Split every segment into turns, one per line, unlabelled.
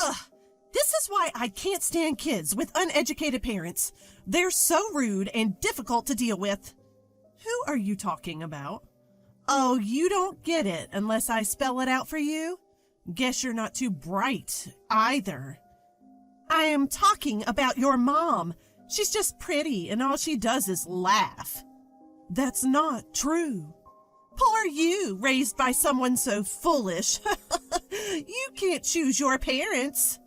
Ugh! This is why I can't stand kids with uneducated parents. They're so rude and difficult to deal with. Who are you talking about? Oh, you don't get it unless I spell it out for you? Guess you're not too bright either. I am talking about your mom. She's just pretty and all she does is laugh. That's not true. Poor you, raised by someone so foolish. You can't choose your parents.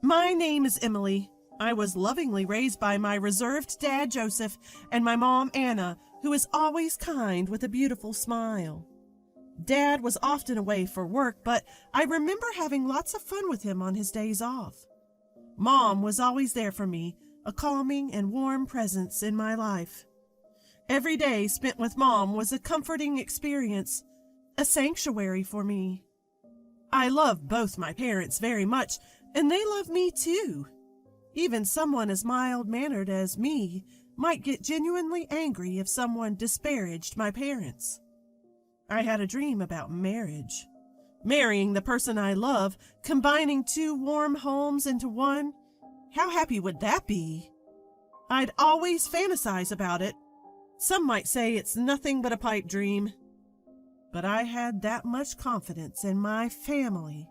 My name is Emily. I was lovingly raised by my reserved dad, Joseph, and my mom, Anna, who is always kind with a beautiful smile. Dad was often away for work, but I remember having lots of fun with him on his days off. Mom was always there for me, a calming and warm presence in my life. Every day spent with Mom was a comforting experience, a sanctuary for me. I love both my parents very much, and they love me too. Even someone as mild-mannered as me might get genuinely angry if someone disparaged my parents. I had a dream about marriage. Marrying the person I love, combining two warm homes into one. How happy would that be? I'd always fantasize about it. Some might say it's nothing but a pipe dream. But I had that much confidence in my family.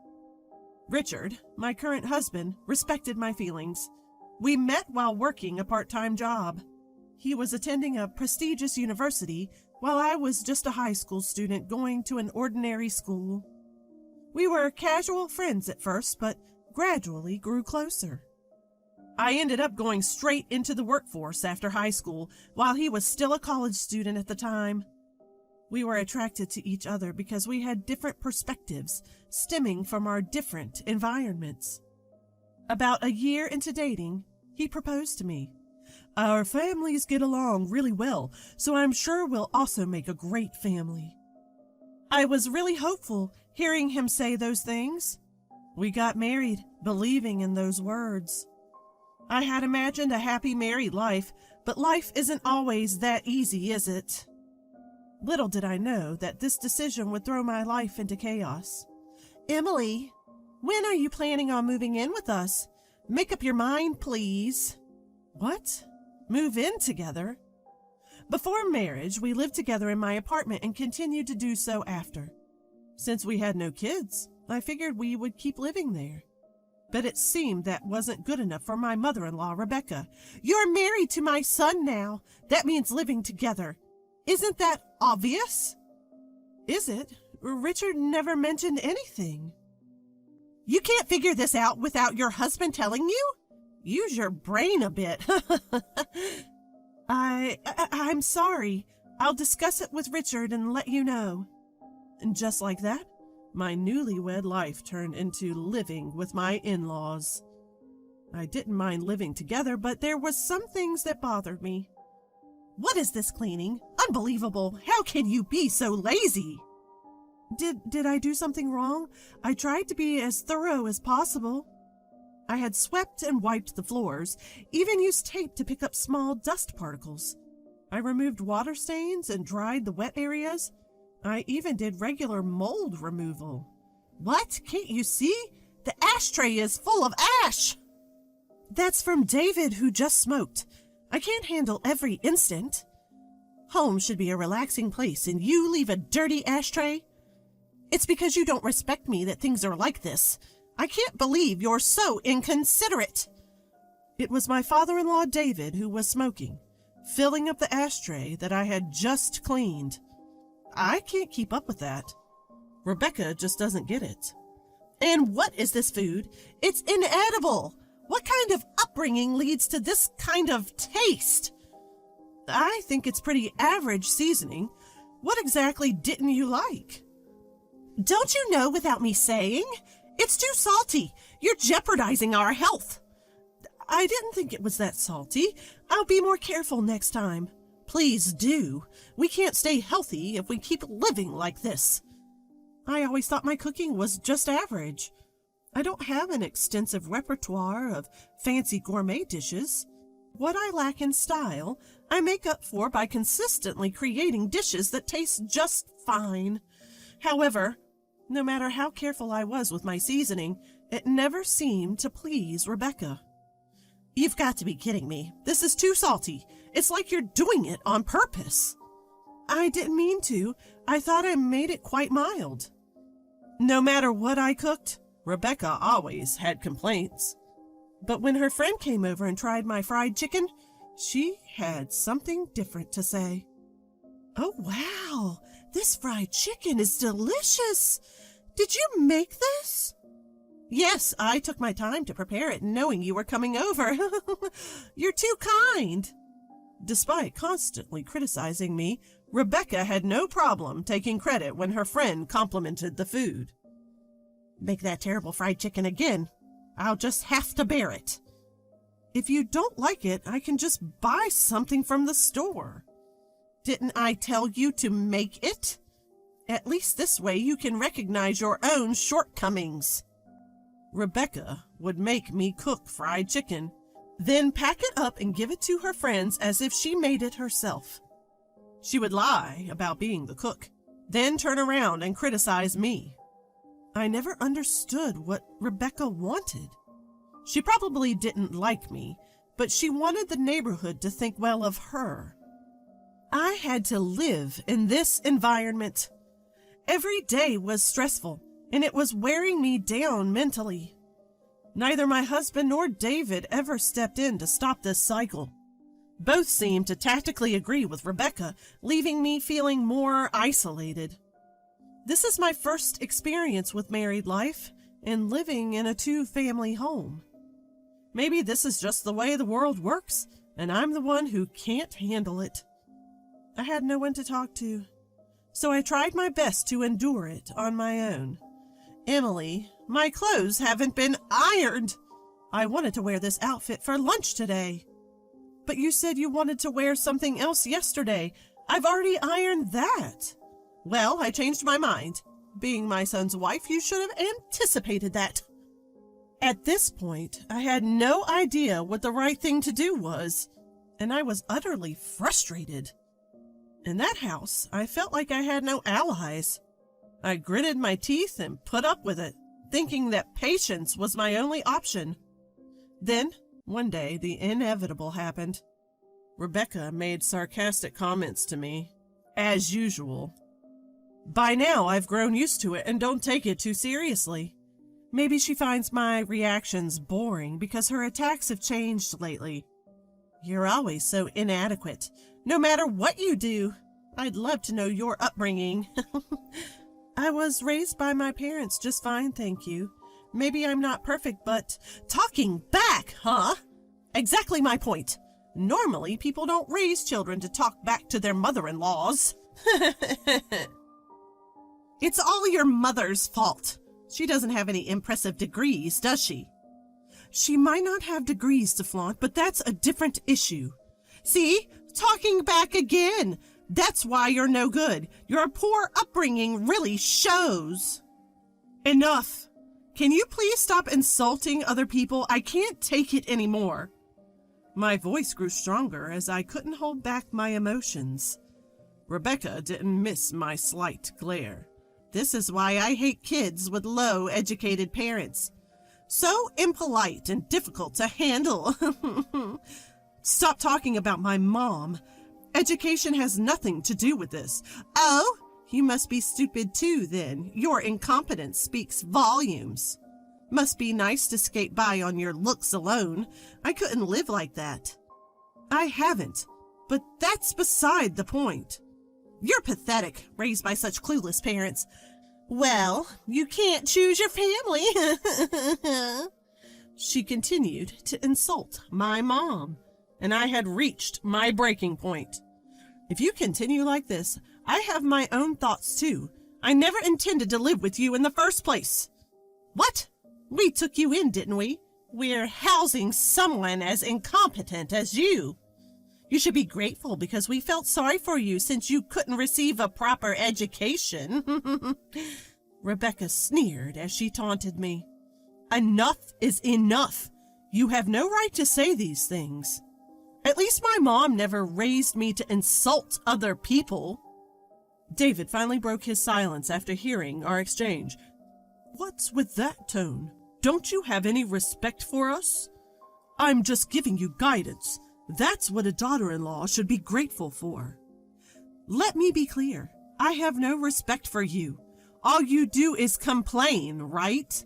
Richard, my current husband, respected my feelings. We met while working a part-time job. He was attending a prestigious university while I was just a high school student going to an ordinary school. We were casual friends at first, but gradually grew closer. I ended up going straight into the workforce after high school while he was still a college student at the time. We were attracted to each other because we had different perspectives stemming from our different environments. About a year into dating, he proposed to me. Our families get along really well, so I'm sure we'll also make a great family. I was really hopeful hearing him say those things. We got married, believing in those words. I had imagined a happy married life, but life isn't always that easy, is it? Little did I know that this decision would throw my life into chaos. Emily, when are you planning on moving in with us? Make up your mind, please. What? Move in together? Before marriage, we lived together in my apartment and continued to do so after. Since we had no kids, I figured we would keep living there. But it seemed that wasn't good enough for my mother-in-law, Rebecca. You're married to my son now. That means living together. Isn't that obvious? Is it? Richard never mentioned anything. You can't figure this out without your husband telling you? Use your brain a bit. I'm sorry. I'll discuss it with Richard and let you know. And just like that, my newlywed life turned into living with my in-laws. I didn't mind living together, but there was some things that bothered me. What is this cleaning? Unbelievable. How can you be so lazy? Did I do something wrong? I tried to be as thorough as possible. I had swept and wiped the floors, even used tape to pick up small dust particles. I removed water stains and dried the wet areas. I even did regular mold removal. What? Can't you see? The ashtray is full of ash. That's from David, who just smoked. I can't handle every instant. Home should be a relaxing place, and you leave a dirty ashtray? It's because you don't respect me that things are like this. I can't believe you're so inconsiderate. It was my father-in-law, David, who was smoking, filling up the ashtray that I had just cleaned. I can't keep up with that. Rebecca just doesn't get it. And what is this food? It's inedible. What kind of upbringing leads to this kind of taste? I think it's pretty average seasoning. What exactly didn't you like? Don't you know without me saying? It's too salty. You're jeopardizing our health. I didn't think it was that salty. I'll be more careful next time. Please do. We can't stay healthy if we keep living like this. I always thought my cooking was just average. I don't have an extensive repertoire of fancy gourmet dishes. What I lack in style, I make up for by consistently creating dishes that taste just fine. However, No matter how careful I was with my seasoning, it never seemed to please Rebecca. You've got to be kidding me. This is too salty. It's like you're doing it on purpose. I didn't mean to. I thought I made it quite mild. No matter what I cooked, Rebecca always had complaints. But when her friend came over and tried my fried chicken, she had something different to say. Oh, wow. This fried chicken is delicious. Did you make this? Yes, I took my time to prepare it, knowing you were coming over. You're too kind. Despite constantly criticizing me, Rebecca had no problem taking credit when her friend complimented the food. Make that terrible fried chicken again. I'll just have to bear it. If you don't like it, I can just buy something from the store. Didn't I tell you to make it? At least this way you can recognize your own shortcomings. Rebecca would make me cook fried chicken, then pack it up and give it to her friends as if she made it herself. She would lie about being the cook, then turn around and criticize me. I never understood what Rebecca wanted. She probably didn't like me, but she wanted the neighborhood to think well of her. I had to live in this environment. Every day was stressful, and it was wearing me down mentally. Neither my husband nor David ever stepped in to stop this cycle. Both seemed to tactically agree with Rebecca, leaving me feeling more isolated. This is my first experience with married life and living in a two-family home. Maybe this is just the way the world works, and I'm the one who can't handle it. I had no one to talk to, so I tried my best to endure it on my own. Emily, my clothes haven't been ironed. I wanted to wear this outfit for lunch today. But you said you wanted to wear something else yesterday. I've already ironed that. Well, I changed my mind. Being my son's wife, you should have anticipated that. At this point, I had no idea what the right thing to do was, and I was utterly frustrated. In that house, I felt like I had no allies. I gritted my teeth and put up with it, thinking that patience was my only option. Then, one day, the inevitable happened. Rebecca made sarcastic comments to me, as usual. By now, I've grown used to it and don't take it too seriously. Maybe she finds my reactions boring because her attacks have changed lately. You're always so inadequate, no matter what you do. I'd love to know your upbringing. I was raised by my parents just fine, thank you. Maybe I'm not perfect, but talking back, huh? Exactly my point. Normally, people don't raise children to talk back to their mother-in-laws. It's all your mother's fault. She doesn't have any impressive degrees, does she? She might not have degrees to flaunt, but that's a different issue. See? Talking back again. That's why you're no good. Your poor upbringing really shows. Enough. Can you please stop insulting other people? I can't take it anymore. My voice grew stronger as I couldn't hold back my emotions. Rebecca didn't miss my slight glare. This is why I hate kids with low-educated parents. So impolite and difficult to handle. Stop talking about my mom. Education has nothing to do with this. Oh, you must be stupid too, then. Your incompetence speaks volumes. Must be nice to skate by on your looks alone. I couldn't live like that. I haven't, but that's beside the point. You're pathetic, raised by such clueless parents. Well, you can't choose your family. She continued to insult my mom, and I had reached my breaking point. If you continue like this, I have my own thoughts too. I never intended to live with you in the first place. What? We took you in, didn't we? We're housing someone as incompetent as you. You should be grateful because we felt sorry for you since you couldn't receive a proper education. Rebecca sneered as she taunted me. Enough is enough. You have no right to say these things. At least my mom never raised me to insult other people. David finally broke his silence after hearing our exchange. What's with that tone? Don't you have any respect for us? I'm just giving you guidance. That's what a daughter-in-law should be grateful for. Let me be clear. I have no respect for you. All you do is complain, right?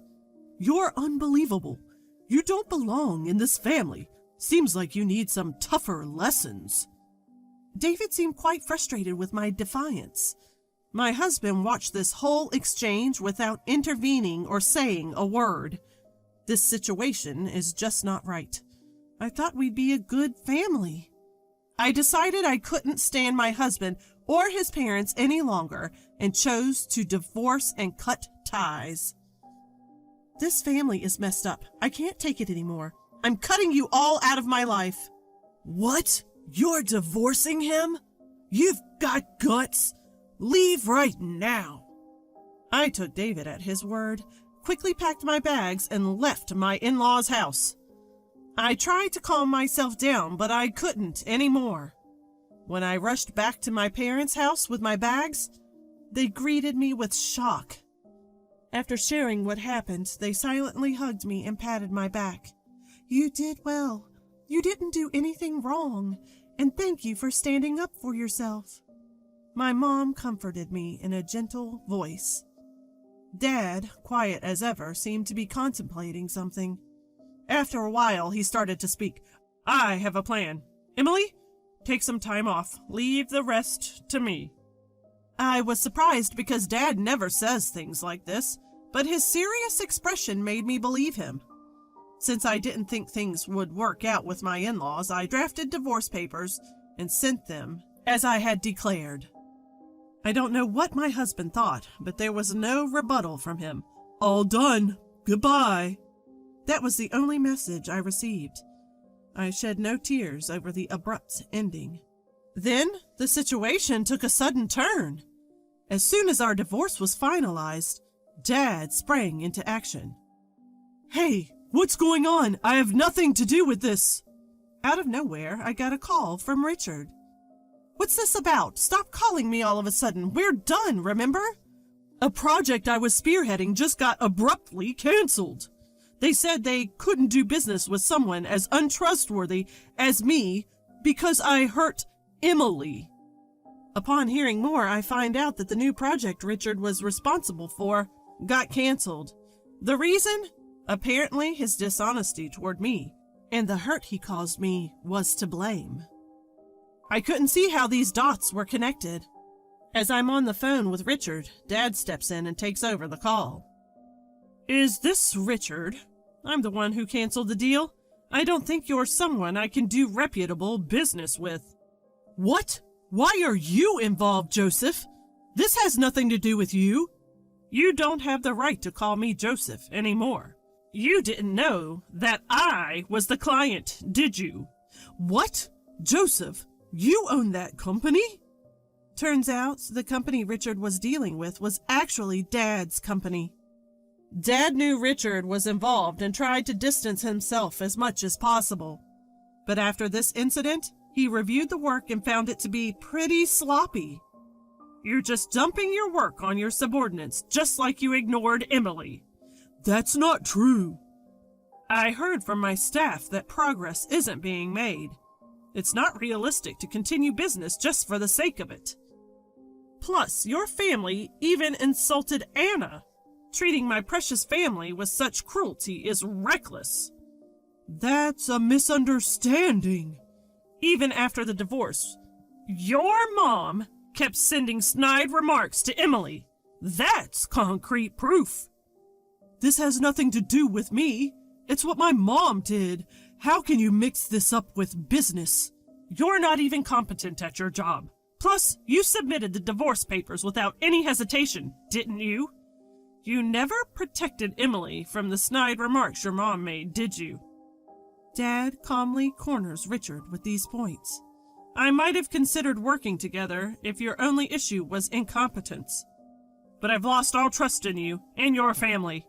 You're unbelievable. You don't belong in this family. Seems like you need some tougher lessons. David seemed quite frustrated with my defiance. My husband watched this whole exchange without intervening or saying a word. This situation is just not right. I thought we'd be a good family. I decided I couldn't stand my husband or his parents any longer and chose to divorce and cut ties. This family is messed up. I can't take it anymore. I'm cutting you all out of my life. What? You're divorcing him? You've got guts. Leave right now. I took David at his word, quickly packed my bags, and left my in-laws' house. I tried to calm myself down, but I couldn't anymore. When I rushed back to my parents' house with my bags, they greeted me with shock. After sharing what happened, they silently hugged me and patted my back. You did well. You didn't do anything wrong, and thank you for standing up for yourself. My mom comforted me in a gentle voice. Dad, quiet as ever, seemed to be contemplating something. After a while, he started to speak. I have a plan. Emily, take some time off. Leave the rest to me. I was surprised because Dad never says things like this, but his serious expression made me believe him. Since I didn't think things would work out with my in-laws, I drafted divorce papers and sent them as I had declared. I don't know what my husband thought, but there was no rebuttal from him. All done. Goodbye. That was the only message I received. I shed no tears over the abrupt ending. Then the situation took a sudden turn. As soon as our divorce was finalized, Dad sprang into action. Hey, what's going on? I have nothing to do with this. Out of nowhere, I got a call from Richard. What's this about? Stop calling me all of a sudden. We're done, remember? A project I was spearheading just got abruptly canceled. They said they couldn't do business with someone as untrustworthy as me because I hurt Emily. Upon hearing more, I find out that the new project Richard was responsible for got canceled. The reason? Apparently his dishonesty toward me, and the hurt he caused me was to blame. I couldn't see how these dots were connected. As I'm on the phone with Richard, Dad steps in and takes over the call. Is this Richard? I'm the one who canceled the deal. I don't think you're someone I can do reputable business with. What? Why are you involved, Joseph? This has nothing to do with you. You don't have the right to call me Joseph anymore. You didn't know that I was the client, did you? What? Joseph, you own that company? Turns out the company Richard was dealing with was actually Dad's company. Dad knew Richard was involved and tried to distance himself as much as possible. But after this incident, he reviewed the work and found it to be pretty sloppy. You're just dumping your work on your subordinates, just like you ignored Emily. That's not true. I heard from my staff that progress isn't being made. It's not realistic to continue business just for the sake of it. Plus, your family even insulted Anna. Treating my precious family with such cruelty is reckless. That's a misunderstanding. Even after the divorce, your mom kept sending snide remarks to Emily. That's concrete proof. This has nothing to do with me. It's what my mom did. How can you mix this up with business? You're not even competent at your job. Plus, you submitted the divorce papers without any hesitation, didn't you? You never protected Emily from the snide remarks your mom made, did you? Dad calmly corners Richard with these points. I might have considered working together if your only issue was incompetence. But I've lost all trust in you and your family.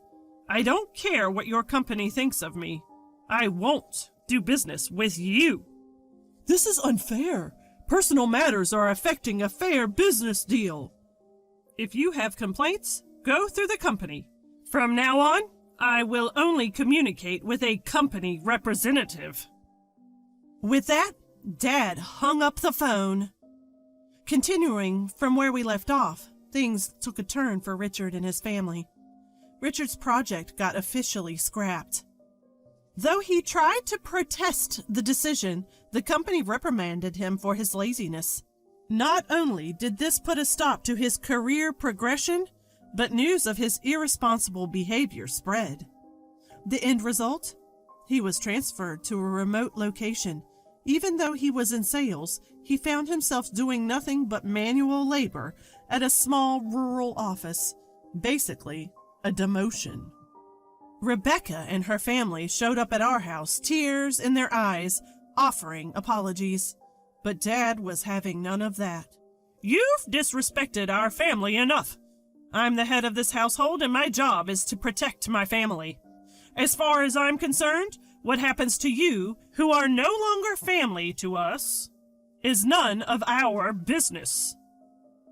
I don't care what your company thinks of me. I won't do business with you. This is unfair. Personal matters are affecting a fair business deal. If you have complaints, go through the company. From now on, I will only communicate with a company representative." With that, Dad hung up the phone. Continuing from where we left off, things took a turn for Richard and his family. Richard's project got officially scrapped. Though he tried to protest the decision, the company reprimanded him for his laziness. Not only did this put a stop to his career progression, but news of his irresponsible behavior spread. The end result? He was transferred to a remote location. Even though he was in sales, he found himself doing nothing but manual labor at a small rural office. Basically, a demotion. Rebecca and her family showed up at our house, tears in their eyes, offering apologies. But Dad was having none of that. "You've disrespected our family enough. I'm the head of this household and my job is to protect my family. As far as I'm concerned, what happens to you, who are no longer family to us, is none of our business."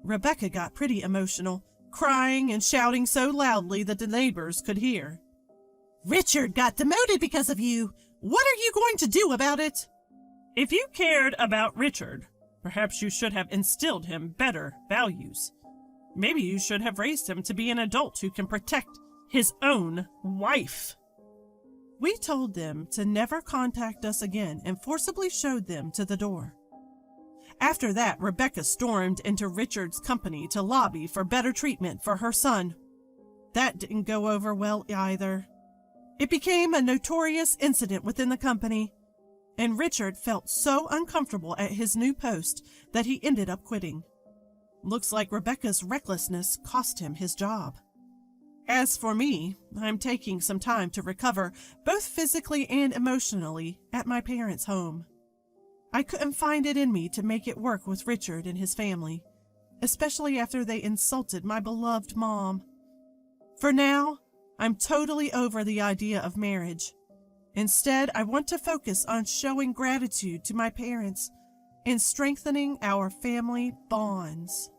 Rebecca got pretty emotional, crying and shouting so loudly that the neighbors could hear. "Richard got demoted because of you. What are you going to do about it?" If you cared about Richard, perhaps you should have instilled him better values. Maybe you should have raised him to be an adult who can protect his own wife. We told them to never contact us again and forcibly showed them to the door. After that, Rebecca stormed into Richard's company to lobby for better treatment for her son. That didn't go over well either. It became a notorious incident within the company, and Richard felt so uncomfortable at his new post that he ended up quitting. Looks like Rebecca's recklessness cost him his job. As for me, I'm taking some time to recover, both physically and emotionally, at my parents' home. I couldn't find it in me to make it work with Richard and his family, especially after they insulted my beloved mom. For now, I'm totally over the idea of marriage. Instead, I want to focus on showing gratitude to my parents and strengthening our family bonds.